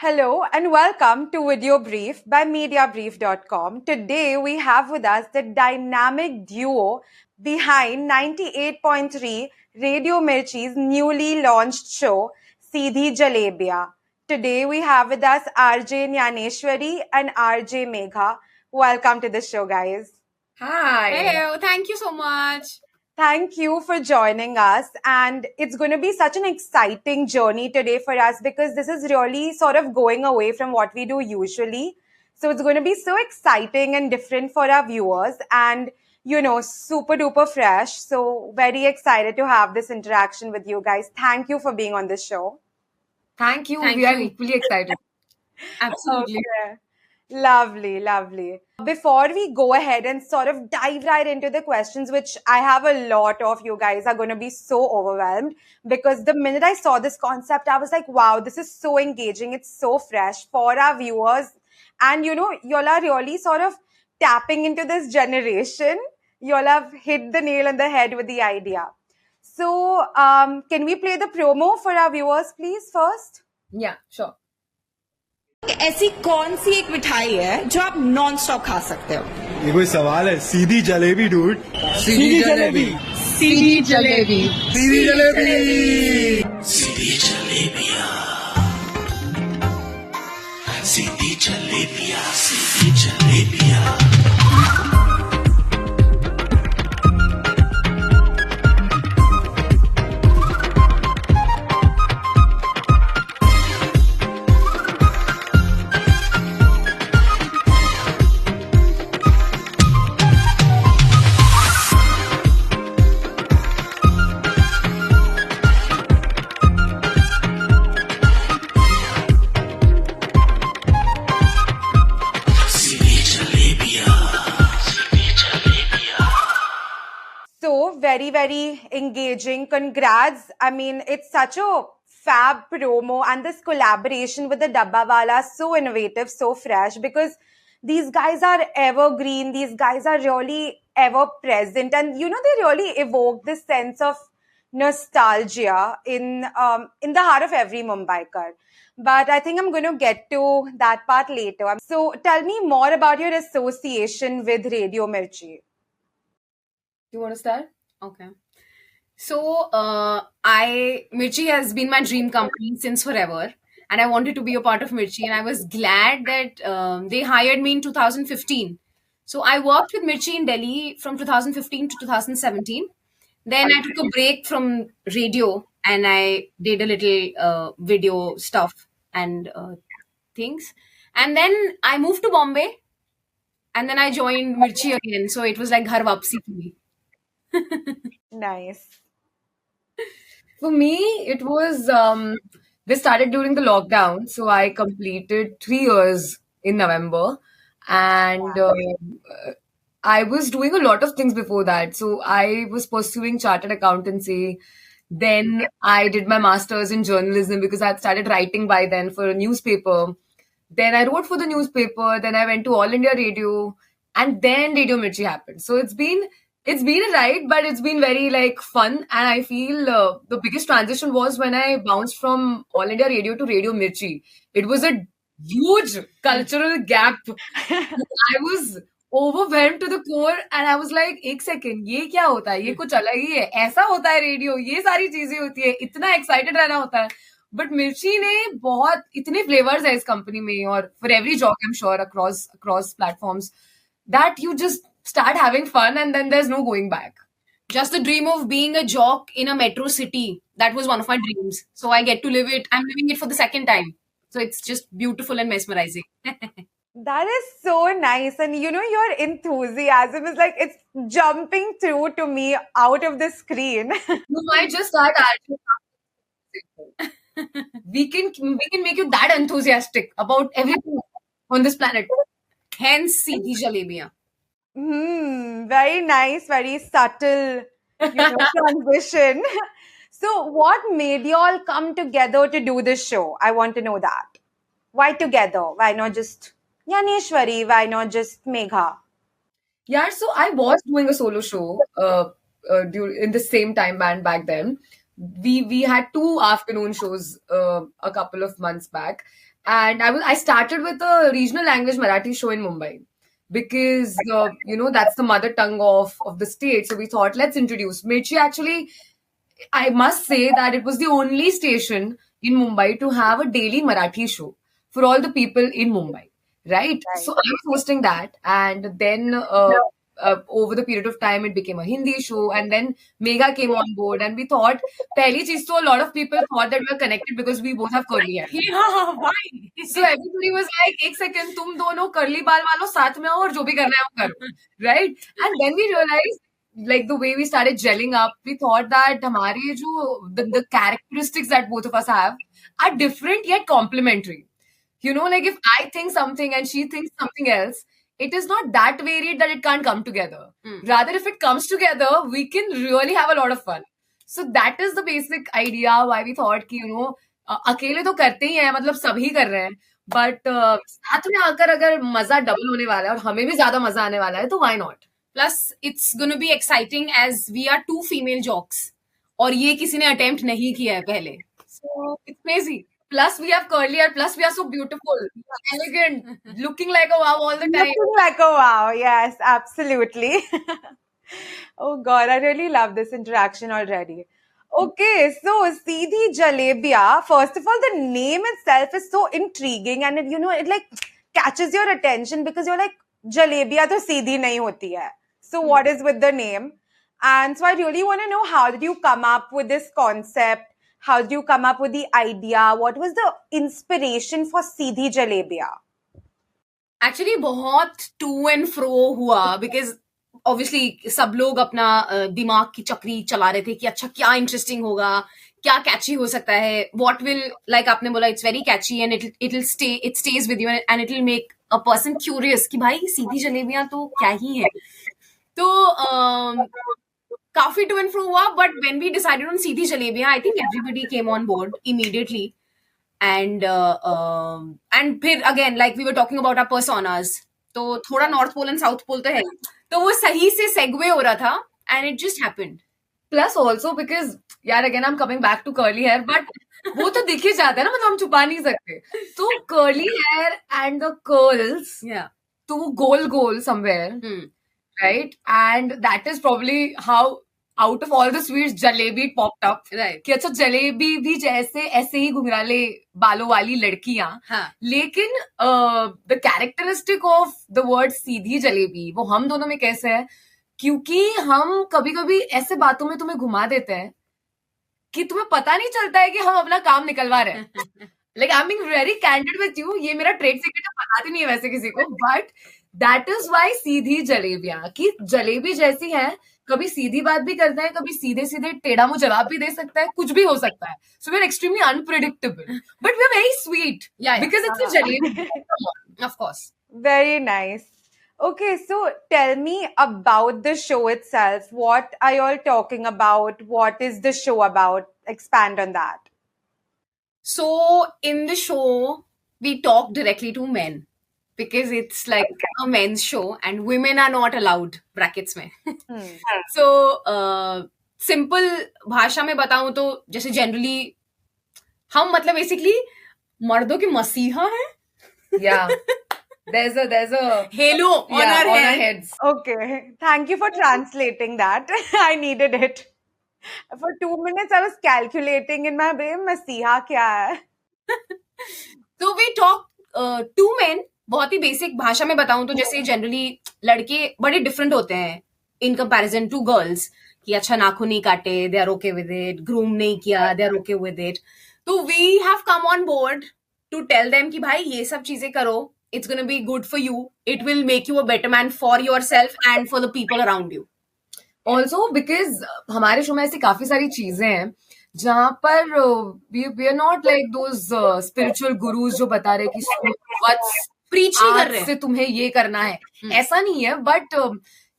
Hello and welcome to VideoBrief by Mediabrief.com. Today we have with us the dynamic duo behind 98.3 Radio Mirchi's newly launched show, Seedhi Jalebiyan. Today we have with us RJ Dnyaneshwari and RJ Megha. Welcome to the show, guys. Hi. Hello, thank you so much. Thank you for joining us. And it's going to be such an exciting journey today for us because this is really sort of going away from what we do usually. So it's going to be so exciting and different for our viewers and, super duper fresh. So very excited to have this interaction with you guys. Thank you for being on this show. Thank you. Thank we are you. equally excited. Absolutely. Okay. Lovely, lovely. Before we go ahead and sort of dive right into the questions, which I have a lot of, you guys are going to be so overwhelmed because the minute I saw this concept, I was like, wow, this is so engaging. It's so fresh for our viewers. And, y'all are really sort of tapping into this generation. Y'all have hit the nail on the head with the idea. So, can we play the promo for our viewers, please, first? Yeah, sure. ऐसी कौन सी एक मिठाई है जो आप non stop खा सकते हो? ये कोई सवाल है? सीधी जलेबी डूड। सीधी जलेबी। सीधी जलेबी। सीधी जलेबी। सीधी जलेबियां। सीधी जलेबियां। सीधी जलेबियां। So very, very engaging. Congrats. I mean, it's such a fab promo and this collaboration with the Dabbewalas, so innovative, so fresh because these guys are evergreen. These guys are really ever present. And, they really evoke this sense of nostalgia in the heart of every Mumbaiker. But I think I'm going to get to that part later. So tell me more about your association with Radio Mirchi. Do you want to start? Okay. So, Mirchi has been my dream company since forever. And I wanted to be a part of Mirchi. And I was glad that they hired me in 2015. So, I worked with Mirchi in Delhi from 2015 to 2017. Then I took a break from radio and I did a little video stuff and things. And then I moved to Bombay. And then I joined Mirchi again. So, it was like ghar wapsi for me. Nice. For me, it was, this started during the lockdown. So I completed 3 years in November. And I was doing a lot of things before that. So I was pursuing chartered accountancy. Then I did my master's in journalism because I had started writing by then for a newspaper. Then I wrote for the newspaper. Then I went to All India Radio. And then Radio Mirchi happened. So it's been a ride, but it's been very fun. And I feel the biggest transition was when I bounced from All India Radio to Radio Mirchi. It was a huge cultural gap. I was overwhelmed to the core and I was like, एक second, ये क्या होता है? ये कुछ अलग ही है. ऐसा होता है रेडियो. ये सारी चीजें होती है. इतना excited रहना होता है. But Mirchi ने बहुत इतने flavors है इस company में और for every job I'm sure across platforms that you just start having fun and then there's no going back. Just the dream of being a jock in a metro city. That was one of my dreams. So I get to live it. I'm living it for the second time. So it's just beautiful and mesmerizing. That is so nice. And your enthusiasm is like, it's jumping through to me out of the screen. You might just start we can make you that enthusiastic about everything on this planet. Hence, Seedhi Jalebiyan. Very nice, very subtle transition. So what made you all come together to do this show? I want to know that. Why together? Why not just Dyaneshwari? Why not just Megha? Yeah, so I was doing a solo show in the same time band back then. we had 2 afternoon shows a couple of months back, and I started with a regional language Marathi show in Mumbai because that's the mother tongue of the state. So we thought, let's introduce Mirchi. Actually, I must say that it was the only station in Mumbai to have a daily Marathi show for all the people in Mumbai, right? So I was hosting that, and then over the period of time, it became a Hindi show, and then Megha came on board, and we thought, pehli cheez to a lot of people thought that we were connected because we both have curly hair. Yeah, why? So everybody was like, एक second, तुम दोनों curly बाल वालों साथ में हो और जो भी करना है वो करो, right? And then we realized, like the way we started gelling up, we thought that हमारे जो the characteristics that both of us have are different yet complementary. Like if I think something and she thinks something else, it is not that varied that it can't come together. Rather, if it comes together, we can really have a lot of fun. So that is the basic idea why we thought कि अकेले तो करते ही हैं, मतलब सभी कर रहे हैं, but साथ में आकर अगर मजा डबल होने वाला है और हमें भी ज्यादा मजा आने वाला है, तो why not? Plus, it's going to be exciting as we are 2 female jocks. और ये किसी ने attempt नहीं किया है पहले. So, it's crazy. Plus, we have curly hair. Plus, we are so beautiful, elegant, looking like a wow all the time. Looking like a wow. Yes, absolutely. Oh God, I really love this interaction already. Okay, so Seedhi Jalebiyan. First of all, the name itself is so intriguing, and it like catches your attention because you're like, Jalebiyan to Seedhi nahi hoti hai. So what is with the name? And so I really want to know, how did you come up with this concept? How did you come up with the idea? What was the inspiration for Seedhi Jalebiyan? Actually, बहुत to and fro हुआ because obviously सब लोग अपना दिमाग की चक्री चला रहे थे कि अच्छा क्या interesting होगा, क्या catchy हो सकता है, what will, like आपने बोला, it's very catchy and it stays with you and it will make a person curious कि भाई सीधी जलेबियां तो क्या ही है. तो काफी to and fro हुआ, but when we decided on Seedhi Jalebiyan, I think everybody came on board immediately. And फिर again, like we were talking about our personas, तो थोड़ा North Pole and South Pole तो है, तो वो सही से segue हो रहा था, and it just happened. Plus also because, यार again I'm coming back to curly hair, but वो तो दिख ही जाता है ना, मतलब हम छुपा नहीं सकते. तो curly hair and the curls, yeah, तो वो goal somewhere. Right? And that is probably how out of all the sweets jalebi popped up. Right. कि अच्छा जलेबी भी जैसे ऐसे ही घुंघराले बालों वाली लड़कियां. हाँ. लेकिन the characteristic of the word सीधी जलेबी वो हम दोनों में कैसे है, क्योंकि हम कभी-कभी ऐसे बातों में तुम्हें घुमा देते हैं कि तुम्हें पता नहीं चलता है कि हम अपना काम निकलवा रहे हैं. Like I'm being very candid with you. ये मेरा trade secret है, बताती नहीं है वैसे किसी को. But that is why सीधी जलेबियां, कि जलेबी जैसी है, कभी सीधी बात भी करता है, कभी सीधे सीधे टेढ़ा मुंह जवाब भी दे सकता है, कुछ भी हो सकता है. So we're extremely unpredictable, but we're very sweet. Yeah. Because it's a jalebi. Of course. Very nice. Okay, so tell me about the show itself. What are you all talking about? What is the show about? Expand on that. So in the show, we talk directly to men because it's like a men's show and women are not allowed, brackets में. So simple भाषा में बताऊं तो जैसे generally हम मतलब basically मर्दों के मसीहा हैं. Yeah. There's a halo on our heads. Okay, thank you for translating that. I needed it. For 2 minutes, I was calculating in my brain, Masiha kya hai? So we talk to men. बहुत ही basic भाषा में बताऊं तो जैसे generally लड़के बड़े different होते हैं इन कंपैरिजन टू गर्ल्स, कि अच्छा नाखून नहीं काटे, they are okay with it, groom नहीं किया, they are okay with it. तो we have come on board to tell them कि भाई ये सब चीजें करो, it's going to be good for you, it will make you a better man for yourself and for the people around you. Also because हमारे show में ऐसी काफी सारी चीजें हैं जहाँ पर we are not like those spiritual gurus जो बता रहे कि what's preach नहीं कर रहे से तुम्हें ये करना है, ऐसा नहीं है. बट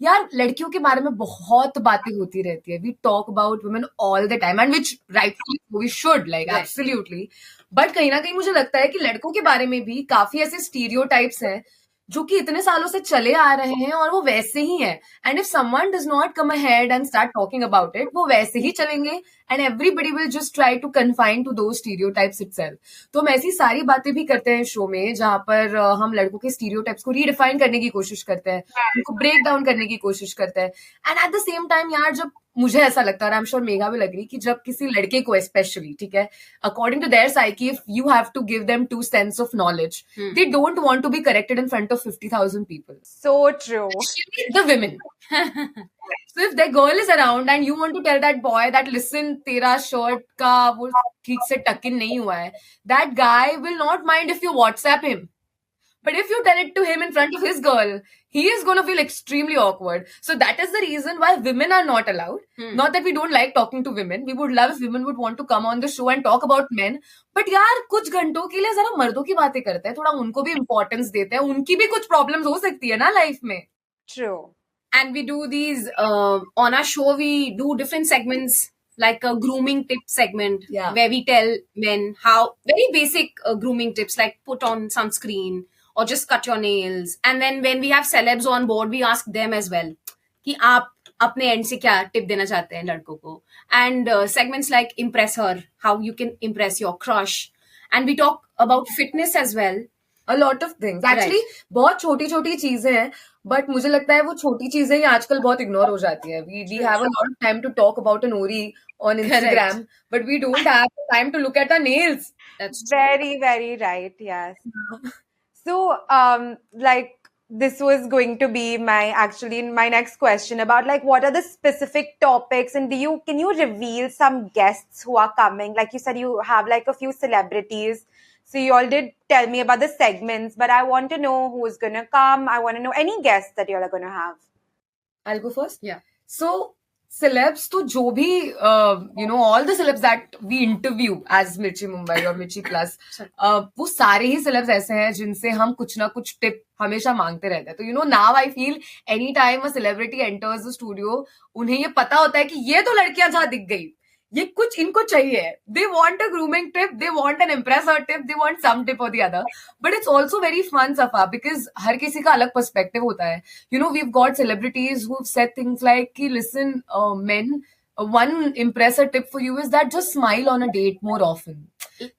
यार लड़कियों के बारे में बहुत बातें होती रहती है. We talk about women all the time and which rightfully we should, like absolutely. But कहीं ना कहीं मुझे लगता है कि लड़कों के बारे में भी काफी ऐसे स्टीरियोटाइप्स हैं जो कि इतने सालों से चले आ रहे हैं और वो वैसे ही हैं. And if someone does not come ahead and start talking about it, वो वैसे ही चलेंगे and everybody will just try to confine to those stereotypes itself. तो हम ऐसी सारी बातें भी करते हैं शो में जहां पर हम लड़कों के stereotypes को रीडिफाइन करने की कोशिश करते हैं, उनको ब्रेक डाउन करने की कोशिश करते हैं. And at the same time यार, जब मुझे ऐसा लगता है, और I am sure Megha will agree, कि जब किसी लड़के को स्पेशली, ठीक है, according to their psyche, if you have to give them 2 cents of knowledge, they don't want to be corrected in front of 50,000 people. So true. Especially the women. So if that girl is around and you want to tell that boy that listen, तेरा shirt का वो ठीक से tuck in नहीं हुआ है, that guy will not mind if you WhatsApp him. But if you tell it to him in front of his girl, he is going to feel extremely awkward. So that is the reason why women are not allowed. Not that we don't like talking to women. We would love if women would want to come on the show and talk about men. But यार, कुछ घंटों के लिए जरा मर्दों की बातें करते हैं, थोड़ा उनको भी importance देते हैं. उनकी भी कुछ problems हो सकती है ना life में. True. And we do these on our show. We do different segments, like a grooming tip segment, where we tell men how very basic grooming tips, like put on sunscreen or just cut your nails. And then when we have celebs on board, we ask them as well कि आप अपने end से क्या tip देना चाहते हैं लड़कों को. And segments like impress her, how you can impress your crush. And we talk about fitness as well. A lot of things. Actually, बहुत छोटी-छोटी चीजें हैं, but मुझे लगता है वो छोटी चीजें ही आजकल बहुत ignore हो जाती है. We have a lot of time to talk about an ori on Instagram, but we don't have time to look at our nails. That's very, very right. Yes. So, like, this was going to be my next question about, like, what are the specific topics, and can you reveal some guests who are coming? Like you said, you have like a few celebrities. So you all did tell me about the segments, but I want to know who's going to come. I want to know any guests that you all are going to have. I'll go first. Yeah. So, celebs तो जो भी all the celebs that we interview as Mirchi Mumbai or Mirchi Plus, वो सारे ही celebs ऐसे हैं जिनसे हम कुछ ना कुछ tip हमेशा मांगते रहते हैं. तो now I feel anytime a celebrity enters the studio, उन्हें ये पता होता है कि ये तो लड़कियां जहाँ दिख गई, ये कुछ इनको चाहिए. They want a grooming tip, they want an impressor tip, they want some tip or the other. But it's also very fun, Safa, because हर किसी का अलग perspective होता है. We've got celebrities who've said things like, listen, men, one impressor tip for you is that just smile on a date more often.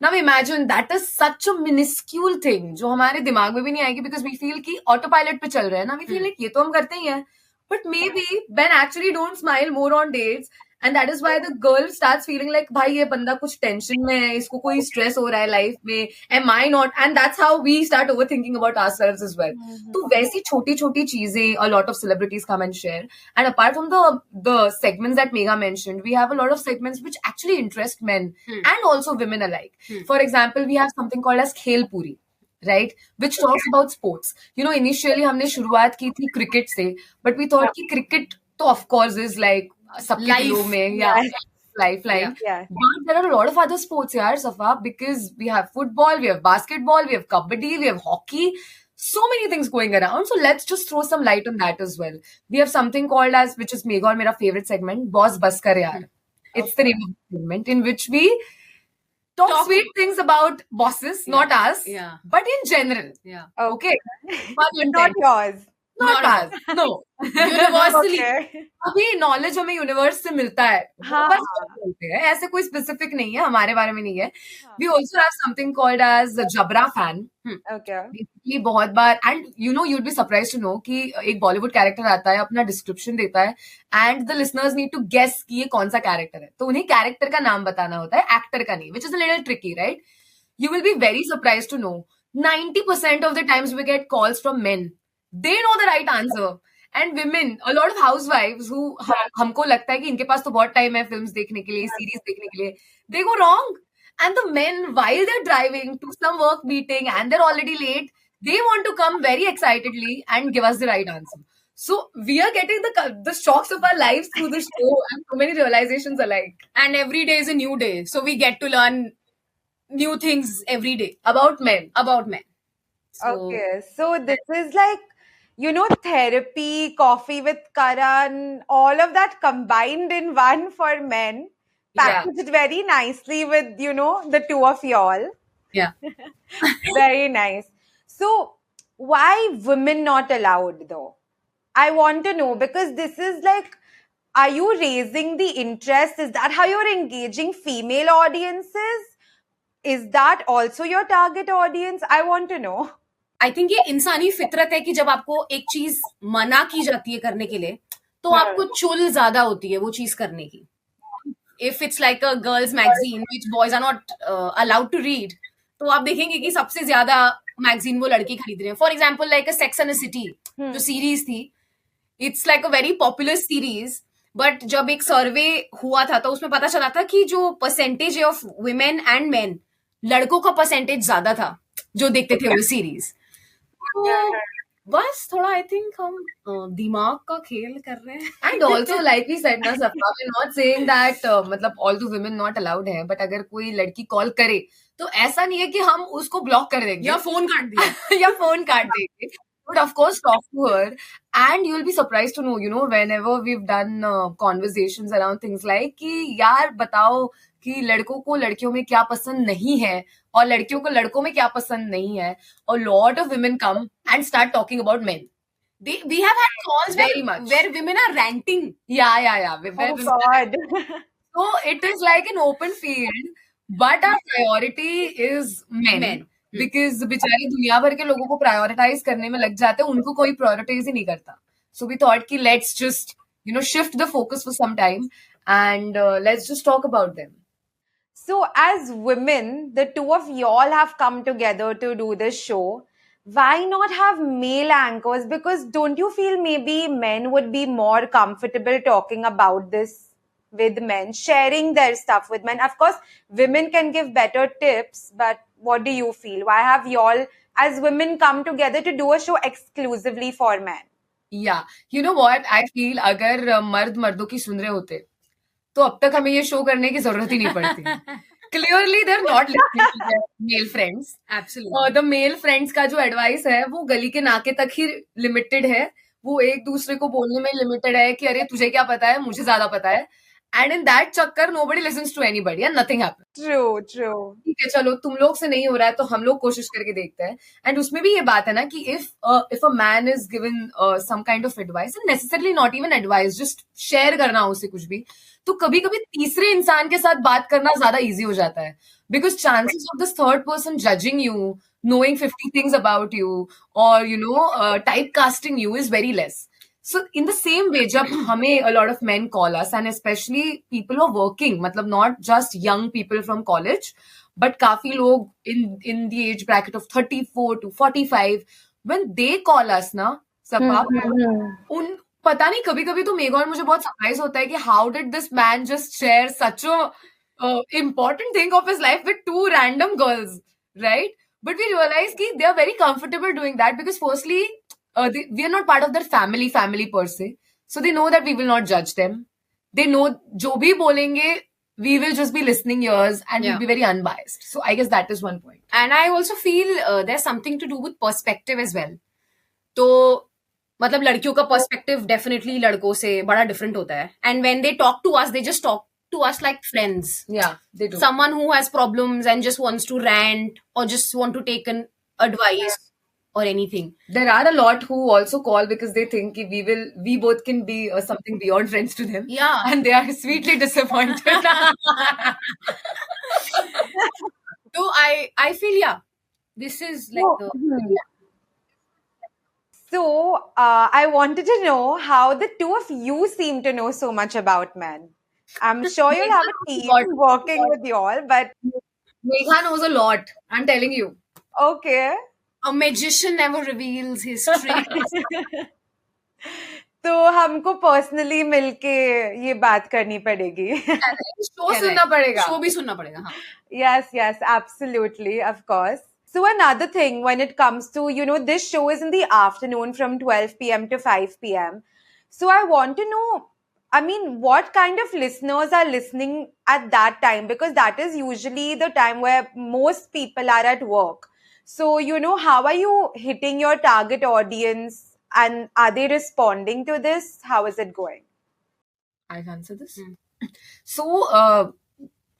Now imagine, that is such a minuscule thing जो हमारे दिमाग में भी नहीं आएगी, because we feel कि autopilot पे चल रहे हैं ना. We feel like ये तो हम करते ही हैं. But maybe men actually don't smile more on dates. And that is why the girl starts feeling like, भाई ये बंदा कुछ टेंशन में है, इसको कोई स्ट्रेस हो रहा है लाइफ में, am I not? And that's how we start overthinking about ourselves as well. तो वैसी छोटी छोटी चीजें a lot of celebrities come and share. And apart from the segments that Megha mentioned, we have a lot of segments which actually interest men and also women alike. For example, we have something called as Khel Puri, right? Which talks about sports. Initially हमने शुरुआत की थी cricket से, but we thought कि cricket तो of course is like सबके दिलों में, lifeline. Yeah. But there are a lot of other sports, yaar, Safa, because we have football, we have basketball, we have kabaddi, we have hockey, so many things going around. So let's just throw some light on that as well. We have something called as, which is Megha और मेरा favorite segment, Boss Bas Kar Yaar. It's the name of the segment in which we talk sweet things about bosses, not us, but in general. Yeah. Okay. But not yours. Not us. No. Universally. Okay. अभी knowledge हमें universe से मिलता है, बस बोलते हैं, ऐसे कोई स्पेसिफिक नहीं है, हमारे बारे में नहीं है. We also have something called as जबरा फैन. Okay. बेसिकली बहुत बार, and you'd be surprise to know कि एक बॉलीवुड कैरेक्टर आता है, अपना डिस्क्रिप्शन देता है, and the listeners need to guess कि ये कौन सा कैरेक्टर है. तो उन्हें कैरेक्टर का नाम बताना होता है, एक्टर का नहीं, which is a little tricky, right? You will be very surprise to know 90% of the times we get calls from men. They know the right answer. And women, a lot of housewives who हमको लगता है कि इनके पास तो बहुत time है films देखने के लिए, सीरीज देखने के लिए, they go wrong. And the men, while they're driving to some work meeting and they're already late, they want to come very excitedly and give us the right answer. So we are getting the shocks of our lives through the show, and so many realizations alike. And every day is a new day. So we get to learn new things every day About men. So, Okay. So this is like, therapy, coffee with Karan, all of that combined in one for men, packaged very nicely with, the two of y'all. Yeah. Very nice. So Why women not allowed though? I want to know, because this is like, are you raising the interest? Is that how you're engaging female audiences? Is that also your target audience? I want to know. I think ये इंसानी फितरत है कि जब आपको एक चीज मना की जाती है करने के लिए तो आपको चुल ज्यादा होती है वो चीज करने की. If it's like a girls magazine which boys are not allowed to read, तो आप देखेंगे कि सबसे ज्यादा मैगजीन वो लड़के खरीद रहे हैं. For example like a sex and the city जो सीरीज थी, it's like a very popular series, but जब एक सर्वे हुआ था तो उसमें पता चला था कि जो percentage of women and main, लड़कों का परसेंटेज ज्यादा था जो देखते थे वो सीरीज. तो बस थोड़ा आई थिंक हम दिमाग का खेल कर रहे हैं. And also, like we said, na Safa, we're not saying that मतलब all the women not allowed है, but अगर कोई लड़की कॉल करे तो ऐसा नहीं है कि हम उसको ब्लॉक कर देंगे या फोन काट दिया या फोन काट देंगे. But of course, talk to her, and you'll be surprised to know, you know, whenever we've done conversations around things like कि यार बताओ कि लड़कों को लड़कियों में क्या पसंद नहीं है और लड़कियों को लड़कों में क्या पसंद नहीं है. A lot of women come and start talking about men. we have had calls Very much. where women are ranting. Yeah. Oh God. So it is like an open field, but our priority is men. Because बेचारे दुनिया भर के लोगों को prioritise करने में लग जाते हैं, उनको कोई प्रायोरिटाइज ही नहीं करता. So we thought कि let's just, you know, shift the focus for some time and let's just talk about them. So, as women, the two of y'all have come together to do this show. Why not have male anchors? Because don't you feel maybe men would be more comfortable talking about this with men, sharing their stuff with men? Of course, women can give better tips, but what do you feel? Why have y'all, as women, come together to do a show exclusively for men? Yeah, you know what? I feel अगर मर्द मर्दों की सुन रहे होते तो अब तक हमें ये शो करने की जरूरत ही नहीं पड़ती. Clearly, they're not listening to their male friends. Absolutely. The male friends का जो एडवाइस है वो गली के नाके तक ही लिमिटेड है. वो एक दूसरे को बोलने में लिमिटेड है कि अरे तुझे क्या पता है, मुझे ज्यादा पता है. And in that चक्कर nobody listens to anybody and nothing happens. True. ठीक है, चलो तुम लोग से नहीं हो रहा है तो हम लोग कोशिश करके देखते हैं. And उसमें भी ये बात है ना कि if a man is given some kind of advice, and necessarily not even advice, just share करना हो उसे कुछ भी, तो कभी कभी तीसरे इंसान के साथ बात करना ज्यादा इजी हो जाता है. Because chances of this third person judging you, knowing 50 things about you, or you know, typecasting you is very less. So in the same way, जब हमें a lot of men call us, and especially people who are working, मतलब not just young people from college, but काफी लोग in the age bracket of 34 to 45, when they call us ना, सब उन पता नहीं कभी कभी तो मेघा और मुझे बहुत सरप्राइज होता है कि how did this man just share such a important thing of his life with two random girls, right? But we realize कि they are very comfortable doing that because firstly, we are not part of their family per se, so they know that we will not judge them. They know जो भी बोलेंगे we will just be listening ears and we'll be very unbiased. So I guess that is one point. And I also feel there's something to do with perspective as well. तो मतलब लड़कियों का perspective definitely लड़कों से बड़ा different होता है. And when they talk to us, they just talk to us like friends. Yeah, they do. Someone who has problems and just wants to rant or just want to take an advice or anything. There are a lot who also call because they think we both can be something beyond friends to them. Yeah. And they are sweetly disappointed. So I feel, this is like So, I wanted to know how the two of you seem to know so much about men. I'm sure you'll have a team working with you all, but... Megha knows a lot, I'm telling you. Okay. A magician never reveals his tricks. तो हमको personally मिलके ये बात करनी पड़ेगी. Show सुनना पड़ेगा. Show भी सुनना पड़ेगा. हाँ. Yes, absolutely, of course. So another thing when it comes to, you know, this show is in the afternoon from 12 p.m. to 5 p.m. So I want to know, I mean, what kind of listeners are listening at that time? Because that is usually the time where most people are at work. So, you know, how are you hitting your target audience and are they responding to this? How is it going? I'll answer this. So,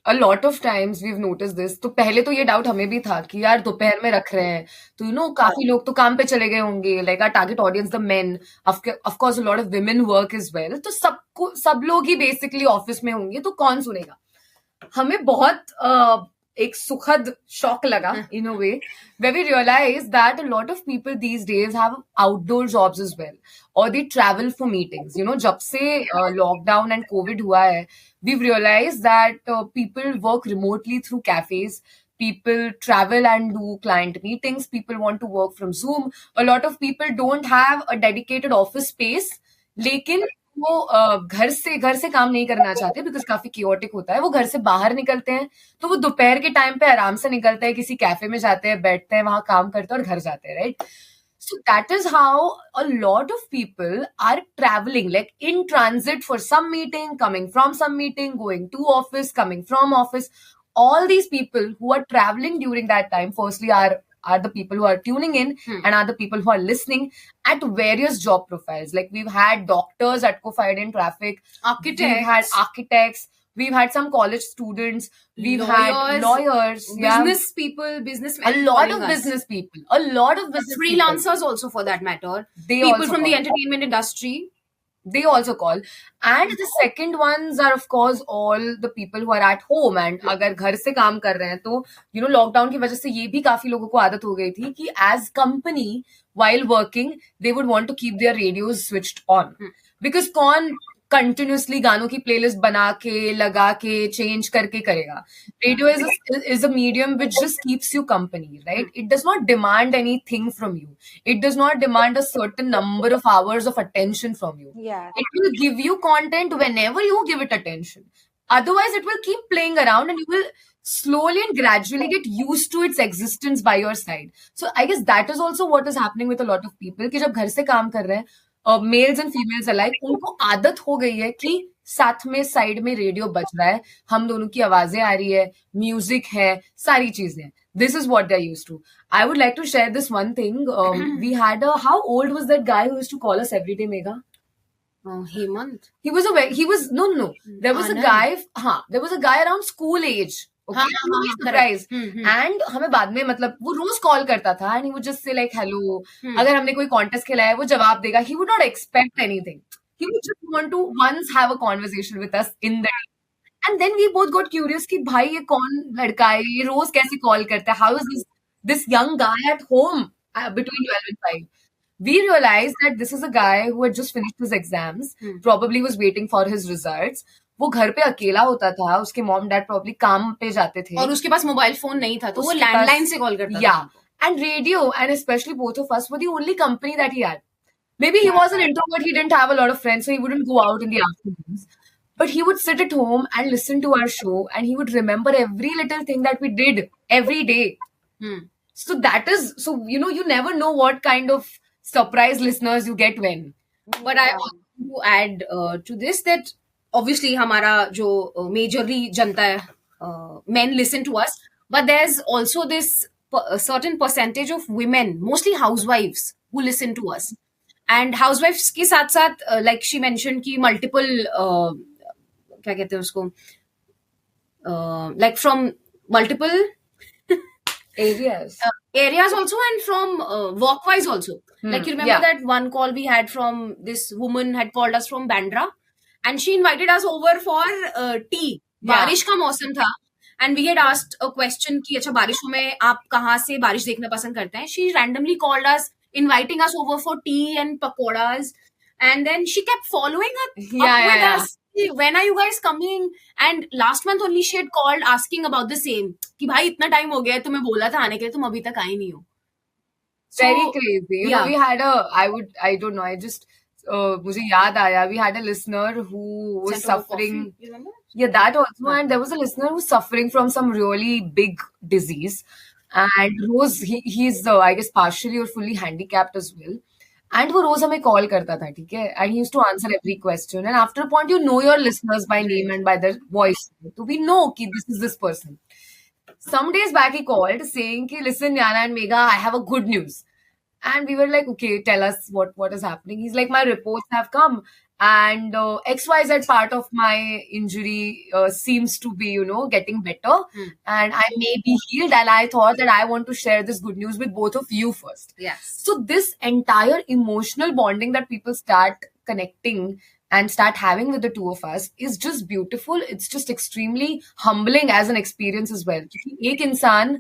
a lot of times we've noticed this. तो पहले तो ये doubt हमें भी था कि यार दोपहर में रख रहे हैं तो काफी लोग तो काम पे चले गए होंगे, like our target audience the men, of course a lot of women work as well, तो सब लोग ही basically ऑफिस में होंगे तो कौन सुनेगा. हमें बहुत एक सुखद शॉक लगा in a way where we realized that a lot of people these days have outdoor jobs as well, or they travel for meetings. जब से lockdown and COVID हुआ है, we've realized that people work remotely through cafes, people travel and do client meetings, people want to work from Zoom. A lot of people don't have a dedicated office space, लेकिन वो घर से काम नहीं करना चाहते बिकॉज काफी chaotic होता है. वो घर से बाहर निकलते हैं तो वो दोपहर के टाइम पे आराम से निकलते हैं, किसी कैफे में जाते हैं, बैठते हैं, वहां काम करते हैं और घर जाते हैं, right. So that is how a lot of people are traveling, like in transit for some meeting, coming from some meeting, going to office, coming from office. All these people who are traveling during that time, firstly are the people who are tuning in and are the people who are listening at various job profiles. Like we've had doctors at co-fired in traffic, we've had architects, we've had some college students, we've had lawyers, business people, businessmen, a lot of business freelancers also for that matter, people from the entertainment industry. They also call. And the second ones are of course all the people who are at home and अगर घर से काम कर रहे हैं तो lockdown की वजह से ये भी काफी लोगों को आदत हो गई थी कि as company while working they would want to keep their radios switched on because कौन continuously गानों की playlist बना के लगा के change करके करेगा. Radio is a medium which just keeps you company, right? It does not demand anything from you. It does not demand a certain number of hours of attention from you. Yeah. It will give you content whenever you give it attention. Otherwise, it will keep playing around and you will slowly and gradually get used to its existence by your side. So I guess that is also what is happening with a lot of people कि जब घर से काम कर रहे हैं, mails and females alike, उनको आदत हो गई है कि साथ में साइड में रेडियो बज रहा है, हम दोनों की आवाजें आ रही है, म्यूजिक है, सारी चीजें. This is what they're used to. I would like to share this one thing. We had how old was that guy who used to call us every day, Megha? Hemant. There was a guy around school age. Okay, surprised. And हमें बाद में मतलब वो रोज call करता था and he would just say like hello. अगर हमने कोई कॉन्टेस्ट खेला है वो जवाब देगा. He would not expect anything. He would just want to once have a conversation with us in the day. And then we both got curious कि भाई ये कौन लड़का है, ये रोज कैसे कॉल करता है, how is this young guy at home between 12 and 5. We realized that this is a guy who had just finished his exams, probably was waiting for his results. वो घर पे अकेला होता था, उसके मॉम डैड प्रॉब्ली काम पे जाते थे और उसके पास मोबाइल फोन नहीं था तो वो लैंडलाइन से कॉल करता था. And radio and especially both of us were the only company that he had. Maybe he was an introvert, he didn't have a lot of friends, so he wouldn't go out in the afternoons. But he would sit at home and listen to our show and he would remember every little thing that we did every day. So that is, so you never know what kind of surprise listeners you get when. But I want to add to this that obviously हमारा जो majorly जनता है, men listen to us, but there's also this certain percentage of women, mostly housewives, who listen to us. And housewives के साथ साथ like she mentioned कि multiple क्या कहते हैं उसको like from multiple areas also and from work-wise also. Like you remember that one call we had from this woman had called us from Bandra and she invited us over for tea. बारिश का मौसम था and we had asked a question कि अच्छा बारिशों में आप कहाँ से बारिश देखना पसंद करते हैं. She randomly called us, inviting us over for tea and pakoras, and then she kept following up with us. When are you guys coming? And last month only she had called asking about the same कि भाई इतना time हो गया है, तुम्हें बोला था आने के लिए, तुम अभी तक आए नहीं हो. Very crazy. We had I don't know, I just मुझे याद आया, we had a listener who was suffering. You remember? Yeah, that also. And there was a listener who was suffering from some really big disease. And Rose, he's I guess partially or fully handicapped as well. And वो रोज हमें call करता था, ठीक है, and he used to answer every question. And after a point, you know your listeners by name and by their voice. So we know कि this is this person. Some days back, he called saying कि listen, Yana and Megha, I have a good news. And we were like, okay, tell us what is happening. He's like, my reports have come, and XYZ part of my injury seems to be, getting better, and I may be healed. And I thought that I want to share this good news with both of you first. Yes. So this entire emotional bonding that people start connecting and start having with the two of us is just beautiful. It's just extremely humbling as an experience as well. क्योंकि एक इंसान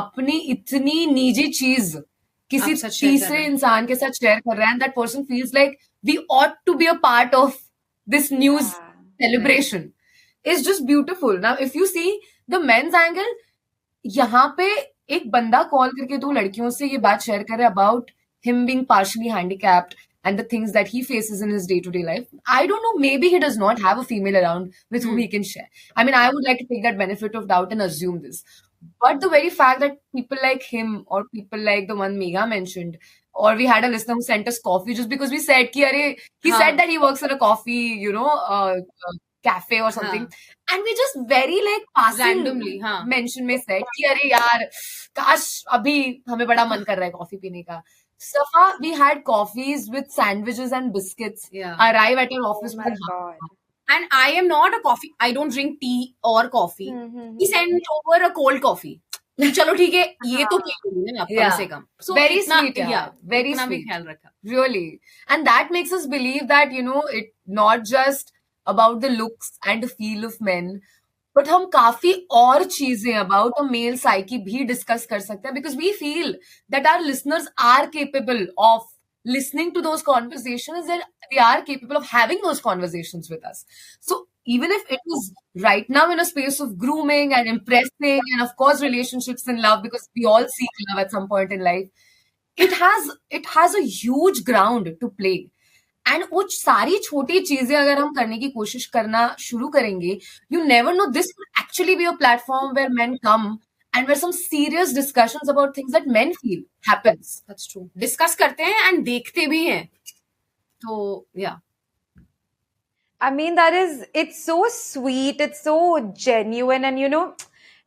अपनी इतनी निजी चीज किसी आप साथ share कर तीसरे रहा है। इंसान के साथ शेयर कर रहा है, and that person feels like we ought to be a part of this news celebration. It's just beautiful. Now, if you see the men's angle, यहाँ पे एक बंदा कॉल करके दो लड़कियों से ये बात शेयर कर रहा है about him being partially handicapped and the things that he faces in his day-to-day life. I don't know, maybe he does not have a female around with whom he can share. I mean, I would like to take that benefit of doubt and assume this. But the very fact that people like him or people like the one Megha mentioned, or we had a listener who sent us coffee just because we said ki, Arey, he said that he works in a coffee, cafe or something. And we just very like passing Randomly, mention में said कि अरे यार काश अभी हमें बड़ा मन कर रहा है कॉफी पीने का. Safa, we had coffees with sandwiches and biscuits arrive at our office. Oh my God. And I am not a coffee. I don't drink tea or coffee. He sent over a cold coffee. चलो ठीक है, ये तो P लूंगी ना कम से कम. So very इतना, sweet, very इतना भी sweet. ख्याल रखा. Really. And that makes us believe that, it not just about the looks and the feel of men, but हम काफी और चीजें about a male psyche भी discuss कर सकते हैं, because we feel that our listeners are capable of listening to those conversations, and they are capable of having those conversations with us. So even if it is right now in a space of grooming and impressing and of course relationships and love, because we all seek love at some point in life, it has a huge ground to play. And वो सारी छोटी चीजें अगर हम करने की कोशिश करना शुरू करेंगे, you never know, this could actually be a platform where men come and where some serious discussions about things that men feel happens. That's true. Discuss करते हैं and देखते भी हैं. So yeah. I mean, it's so sweet, it's so genuine, and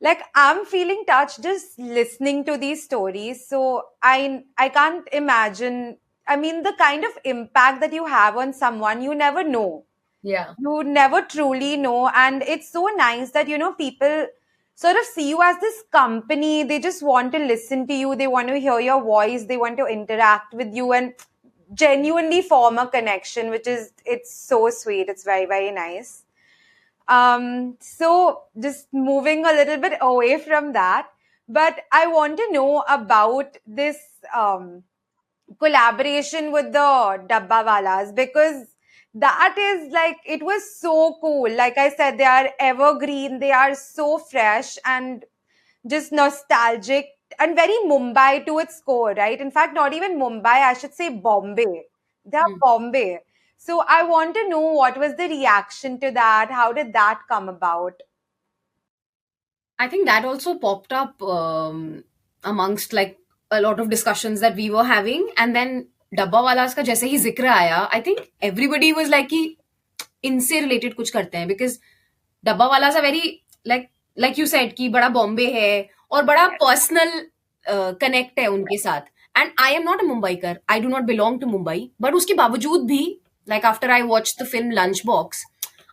like I'm feeling touched just listening to these stories. So I can't imagine. I mean, the kind of impact that you have on someone, you never know. Yeah. You never truly know. And it's so nice that, people sort of see you as this company. They just want to listen to you. They want to hear your voice. They want to interact with you and genuinely form a connection, it's so sweet. It's very, very nice. So just moving a little bit away from that, but I want to know about this, collaboration with the Dabbewalas, because that is like, it was so cool. Like I said, they are evergreen, they are so fresh and just nostalgic and very Mumbai to its core, right? In fact, not even Mumbai, I should say Bombay. They are Bombay. So I want to know, what was the reaction to that? How did that come about? I think that also popped up amongst like a lot of discussions that we were having, and then Dabbewalas का जैसे ही जिक्र आया, I think everybody was like कि इनसे related कुछ करते हैं, because Dabbewalas are very like you said कि बड़ा बॉम्बे है और बड़ा personal connect है उनके साथ. And I am not a Mumbaikar. I do not belong to Mumbai. But उसके बावजूद भी, like after I watched the film Lunchbox,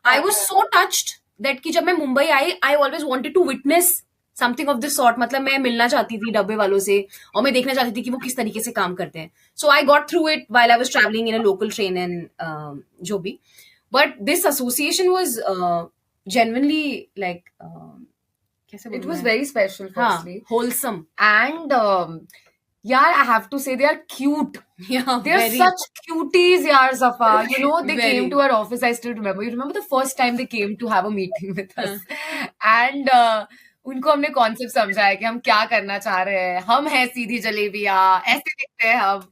I was so touched that कि जब मैं मुंबई आई, I always wanted to witness something of this sort. मतलब मैं मिलना चाहती थी डब्बे वालों से और मैं देखना चाहती थी कि वो किस तरीके से काम करते हैं. So I got through it while I was traveling in a local train and जो भी. But this association was genuinely like it was very special, firstly. Wholesome. And yeah, I have to say they are cute. Yeah, they are very. Such cuties, yaar, Safa. They Very. came to our office. I still remember. You remember the first time they came to have a meeting with us, and उनको हमने concept समझाया कि हम क्या करना चाह रहे हैं. हम हैं सीधी जलेबिया, ऐसे दिखते हैं हम.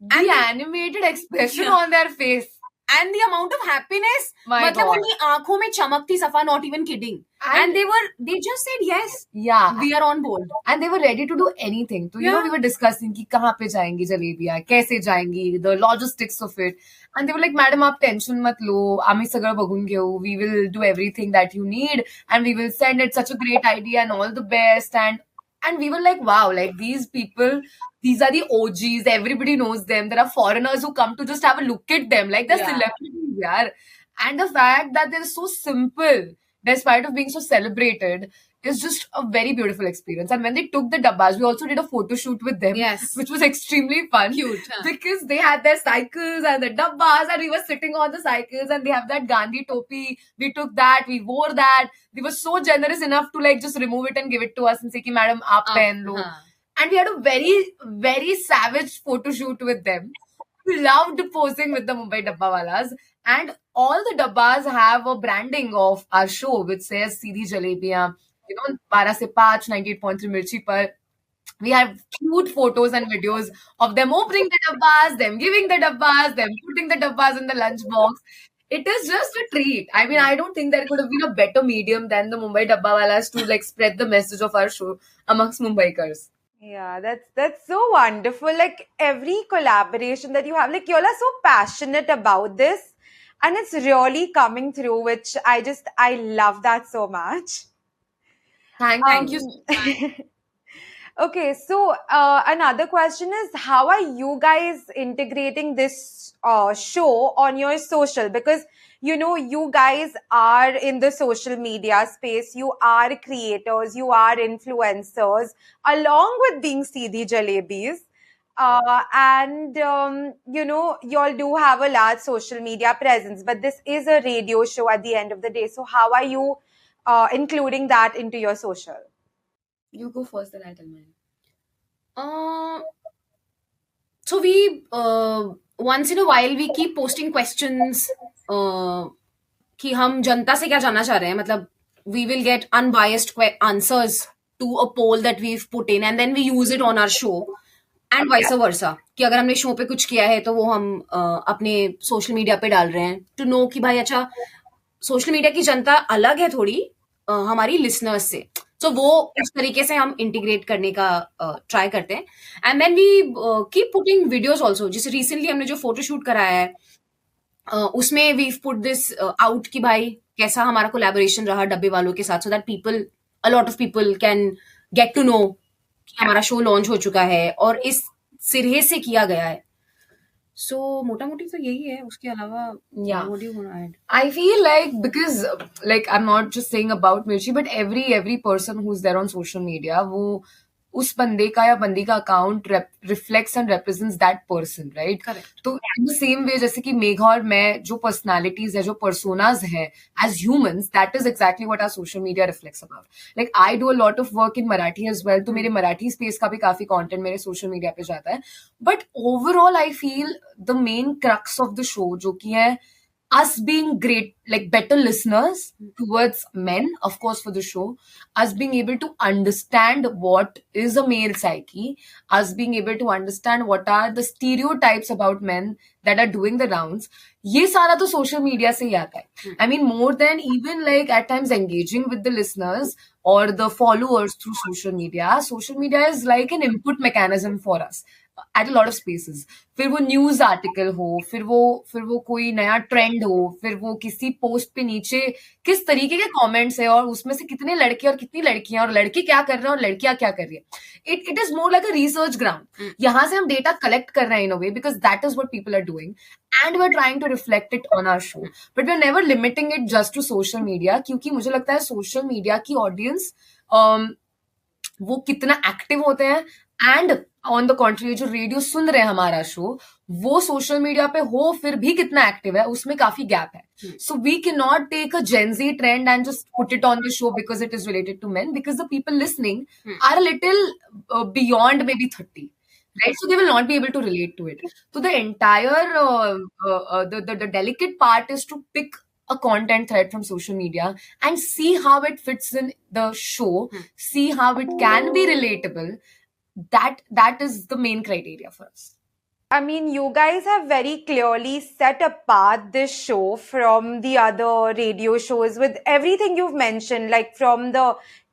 The animated expression on their face. And the amount of happiness, My मतलब God. उनकी आंखों में चमक थी, Safa, not even kidding. And they just said yes. Yeah. We are on board. And they were ready to do anything. So, we were discussing कि कहाँ पे जाएंगी जलेबियाँ, कैसे जाएंगी, the logistics of it. And they were like, madam, आप tension मत लो, आम्ही सगळं बघून घेऊ. We will do everything that you need and we will send it. Such a great idea and all the best. And And we were like, wow, like these people, these are the OGs. Everybody knows them. There are foreigners who come to just have a look at them. Like they're celebrities, yeah. And the fact that they're so simple, despite of being so celebrated, is just a very beautiful experience. And when they took the dabbas, we also did a photo shoot with them, which was extremely fun. Cute, huh? Because they had their cycles and the dabbas, and we were sitting on the cycles, and they have that Gandhi topi. We took that, we wore that. They were so generous enough to like just remove it and give it to us and say, "Ki madam, aap pehen lo." And we had a very, very savage photo shoot with them. We loved posing with the Mumbai Dabbewalas. And all the dabbas have a branding of our show, which says Seedhi Jalebiyan, 12 se 5, 98.3 Mirchi par. We have cute photos and videos of them opening the dabbas, them giving the dabbas, them putting the dabbas in the lunchbox. It is just a treat. I mean, I don't think there could have been a better medium than the Mumbai Dabbewalas to like spread the message of our show amongst Mumbaikars. Yeah, that's so wonderful. Like every collaboration that you have, like you all are so passionate about this, and it's really coming through, which I love that so much. Thank you. Okay, so another question is, how are you guys integrating this show on your social? Because you guys are in the social media space, you are creators, you are influencers, along with being Seedhi Jalebis. And you all do have a large social media presence, but this is a radio show at the end of the day. So how are you including that into your social? You go first, then I'll tell mine. So we once in a while we keep posting questions कि हम जनता से क्या जानना चाह रहे हैं, मतलब we will get unbiased answers to a poll that we've put in, and then we use it on our show and vice versa, कि अगर हमने शो पे कुछ किया है तो वो हम अपने सोशल मीडिया पे डाल रहे हैं टू नो कि भाई अच्छा सोशल मीडिया की जनता अलग है थोड़ी हमारी लिसनर्स से, सो वो इस तरीके से हम इंटीग्रेट करने का ट्राई करते हैं. And then we keep putting videos also. जैसे रिसेंटली हमने जो फोटोशूट कराया है उसमें वी पुट दिस आउट कि भाई कैसा हमारा कोलैबोरेशन रहा डब्बे वालों के साथ, so that people a lot of people can get to know कि हमारा शो लॉन्च हो चुका है और इस सिरे से किया गया है. So, मोटा मोटी तो यही है. उसके अलावा what do you want to add? I feel like, because like I'm not just saying about Mirchi, but every person who's there on social media, वो उस बंदे का या बंदी का account reflects and represents that person, right? Correct. तो in the same way जैसे कि मेघा और मैं जो personalities है, जो personas हैं as humans, that is exactly what our social media reflects about. Like I do a lot of work in Marathi as well, तो मेरे Marathi space का भी काफी content मेरे social media पे जाता है. But overall I feel the main crux of the show जो कि है us being great, like better listeners towards men, of course, for the show, us being able to understand what is a male psyche, us being able to understand what are the stereotypes about men that are doing the rounds. ये सारा तो social media से ही आता है. I mean, more than even like at times engaging with the listeners or the followers through social media is like an input mechanism for us at a lot of spaces. फिर वो news article हो, फिर वो कोई नया trend हो, फिर वो किसी पोस्ट पे नीचे किस तरीके के कमेंट्स है और उसमें से कितने लड़के और कितनी लड़कियां और लड़के क्या कर रहे हैं और लड़कियां क्या कर रही है. It is more like a research ground. यहां से हम डेटा कलेक्ट कर रहे हैं in a way because that is what people are doing and we are trying to reflect it on our show, but we are never limiting it just to social media, क्योंकि मुझे लगता है social media की audience वो कितना active होते हैं and on the कॉन्ट्री जो रेडियो सुन रहे हैं हमारा शो वो सोशल मीडिया पे हो फिर भी कितना एक्टिव है, उसमें काफी गैप है. So we can not take a Gen Z trend and just put it on the show because it is related to men, because the people listening are a little beyond maybe 30. Right, so they will not be able to relate to it. So the entire the delicate part is to pick a content thread from social media and see how it fits in the show, see how it can be relatable. That is the main criteria for us. I mean, you guys have very clearly set apart this show from the other radio shows with everything you've mentioned, like from the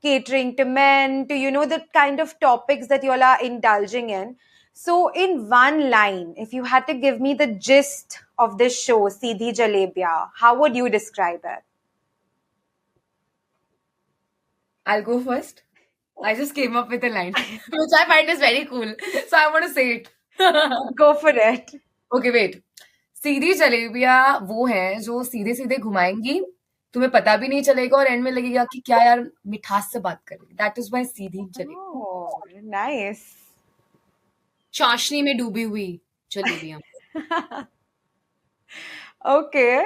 catering to men to, the kind of topics that you all are indulging in. So in one line, if you had to give me the gist of this show, Seedhi Jalebiyan, how would you describe it? I'll go first. I just came up with a line, which I find is very cool. So I want to say it. Go for it. Okay, wait. सीधी जलेबियां वो हैं जो सीधे सीधे घुमाएंगी, तुम्हें पता भी नहीं चलेगा और एंड में लगेगा कि क्या यार मिठास से बात कर रही. That is why Sidhi jalebi. Oh, nice. चाशनी में डूबी हुई जलेबियां. Okay.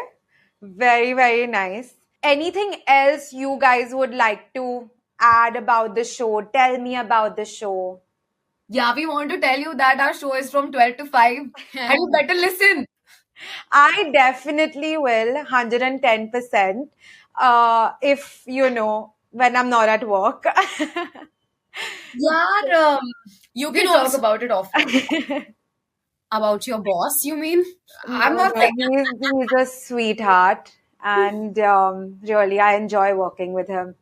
Very, very nice. Anything else you guys would like to add about the show? Tell me about the show. Yeah, we want to tell you that our show is from 12 to 5 and you better listen. I definitely will, 110%. If, when I'm not at work. Yeah, You we can talk also about it often. about your boss, you mean? I'm not like he's a sweetheart, and really, I enjoy working with him.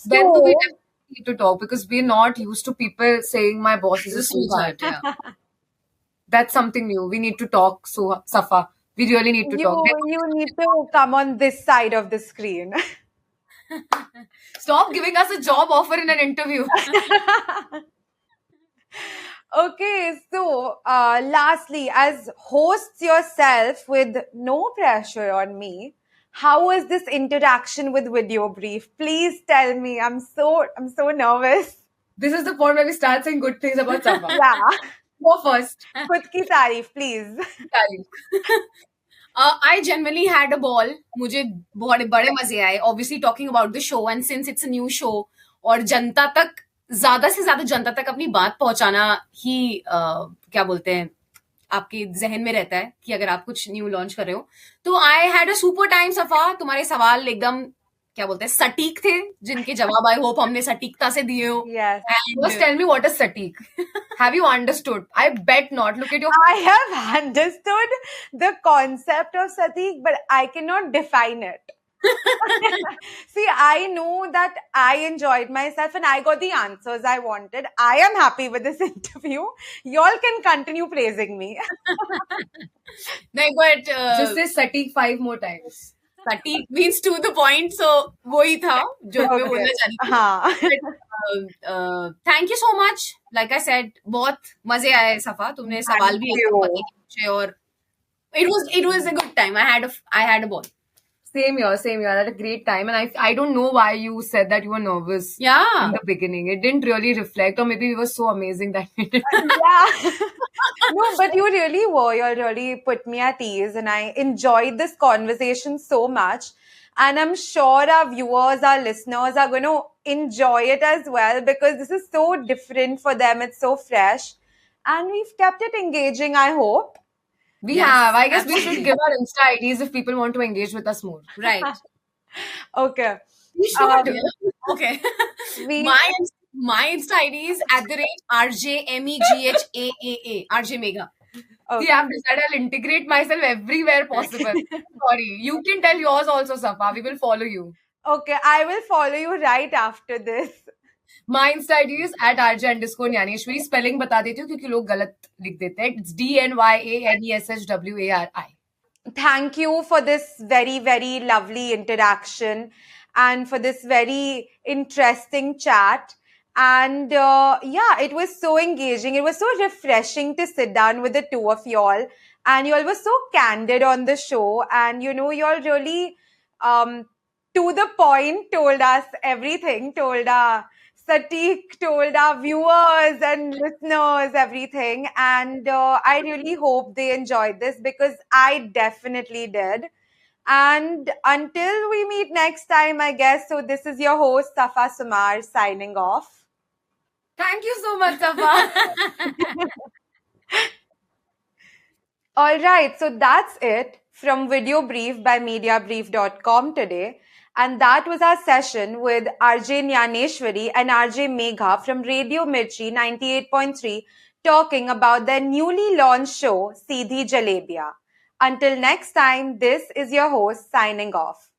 Then So, we definitely need to talk because we're not used to people saying my boss is a sweetheart. Yeah. That's something new. We need to talk. So, Safa, we really need to talk. you need to come on this side of the screen. Stop giving us a job offer in an interview. Okay, so lastly, as hosts yourself with no pressure on me, how was this interaction with VideoBrief? Please tell me. I'm so nervous. This is the point where we start saying good things about Safa. Yeah. Go first. Khud ki तारीफ, please. I genuinely had a ball. मुझे बहुत बड़े मजे आए. Obviously talking about the show, and since it's a new show, और जनता तक ज्यादा से ज्यादा जनता तक अपनी बात पहुंचाना ही क्या बोलते हैं आपके जहन में रहता है कि अगर आप कुछ न्यू लॉन्च कर रहे हो. तो I had a super time. सफा, तुम्हारे सवाल एकदम क्या बोलते हैं सटीक थे, जिनके जवाब आई होप हमने सटीकता से दिए हो. Yes. First, tell me what is satik. Have you understood? I bet not. Look at your. I have understood the concept of Satiq, but I cannot define it. See, I know that I enjoyed myself and I got the answers I wanted. I am happy with this interview. Y'all can continue praising me. नहीं, but Just say satik 5 more times. सटीक means to the point, so वो ही था जो मैं बोलना चाह रही थी. हाँ. Thank you so much. Like I said, बहुत मजे आए सफा. तुमने सवाल भी एकदम पते पूछे और it was a good time. I had a ball. Same here. I had a great time, and I don't know why you said that you were nervous. Yeah. In the beginning, it didn't really reflect, or maybe we were so amazing that we did. Yeah. No, but you really were. You really put me at ease, and I enjoyed this conversation so much. And I'm sure our viewers, our listeners are going to enjoy it as well because this is so different for them. It's so fresh. And we've kept it engaging, I hope. We Yes, have. I guess we absolutely. should give our Insta IDs if people want to engage with us more. Right. Okay. We should. Okay. My Insta ID is @RJMEGHAAA. RJ Megha. Okay. See, I've decided I'll integrate myself everywhere possible. Sorry. You can tell yours also, Safa. We will follow you. Okay, I will follow you right after this. My Insta ID is @RJ_Dnyaneshwari. Spelling बता देती हूँ क्योंकि लोग गलत लिख देते हैं. It's DNYANESHWARI. Thank you for this very, very lovely interaction and for this very interesting chat. And yeah, it was so engaging. It was so refreshing to sit down with the two of y'all. And y'all were so candid on the show. And y'all really, to the point, told us everything, told Satiq, told our viewers and listeners everything. And I really hope they enjoyed this because I definitely did. And until we meet next time, I guess, so this is your host, Safa Sumar, signing off. Thank you so much, Safa. All right, so that's it from VideoBrief by Mediabrief.com today. And that was our session with RJ Dnyaneshwari and RJ Megha from Radio Mirchi 98.3 talking about their newly launched show, Seedhi Jalebiyan. Until next time, this is your host signing off.